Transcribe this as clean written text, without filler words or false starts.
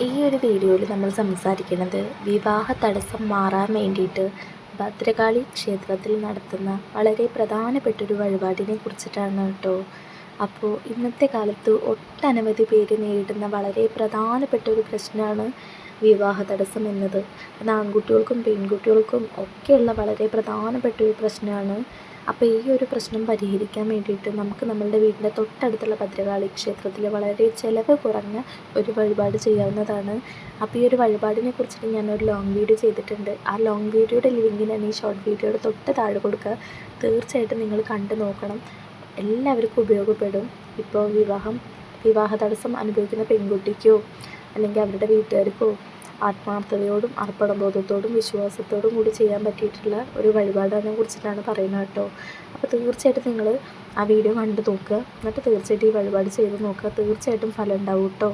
ഈ ഒരു വീഡിയോയിൽ നമ്മൾ സംസാരിക്കുന്നത് വിവാഹ തടസ്സം മാറാൻ വേണ്ടിയിട്ട് ഭദ്രകാളി ക്ഷേത്രത്തിൽ നടത്തുന്ന വളരെ പ്രധാനപ്പെട്ടൊരു വഴിപാടിനെ കുറിച്ചിട്ടാണ് കേട്ടോ. അപ്പോൾ ഇന്നത്തെ കാലത്ത് ഒട്ടനവധി പേര് നേരിടുന്ന വളരെ പ്രധാനപ്പെട്ട ഒരു പ്രശ്നമാണ് വിവാഹ തടസ്സം എന്നത്. അത് ആൺകുട്ടികൾക്കും പെൺകുട്ടികൾക്കും ഒക്കെയുള്ള വളരെ പ്രധാനപ്പെട്ട ഒരു പ്രശ്നമാണ്. അപ്പോൾ ഈ ഒരു പ്രശ്നം പരിഹരിക്കാൻ വേണ്ടിയിട്ട് നമുക്ക് നമ്മളുടെ വീടിൻ്റെ തൊട്ടടുത്തുള്ള ഭദ്രകാളി ക്ഷേത്രത്തിൽ വളരെ ചിലവ് കുറഞ്ഞ ഒരു വഴിപാട് ചെയ്യാവുന്നതാണ്. അപ്പോൾ ഈ ഒരു വഴിപാടിനെ കുറിച്ചിട്ട് ഞാനൊരു ലോങ് വീഡിയോ ചെയ്തിട്ടുണ്ട്. ആ ലോങ് വീഡിയോയുടെ ലിങ്ക് ഞാൻ ഈ ഷോർട്ട് വീഡിയോയുടെ തൊട്ട് താഴെ കൊടുക്കുക. തീർച്ചയായിട്ടും നിങ്ങൾ കണ്ടു നോക്കണം, എല്ലാവർക്കും ഉപയോഗപ്പെടും. ഇപ്പോൾ വിവാഹ തടസ്സം അനുഭവിക്കുന്ന പെൺകുട്ടിക്കോ അല്ലെങ്കിൽ അവരുടെ വീട്ടുകാർക്കോ ആത്മാർത്ഥതയോടും അർപ്പണബോധത്തോടും വിശ്വാസത്തോടും കൂടി ചെയ്യാൻ പറ്റിയിട്ടുള്ള ഒരു വഴിപാടിനെ കുറിച്ചിട്ടാണ് പറയുന്നത് കേട്ടോ. അപ്പോൾ തീർച്ചയായിട്ടും നിങ്ങൾ ആ വീഡിയോ കണ്ടു നോക്കുക, എന്നിട്ട് തീർച്ചയായിട്ടും ഈ വഴിപാട് ചെയ്ത് നോക്കുക. തീർച്ചയായിട്ടും ഫലം ഉണ്ടാവും കേട്ടോ.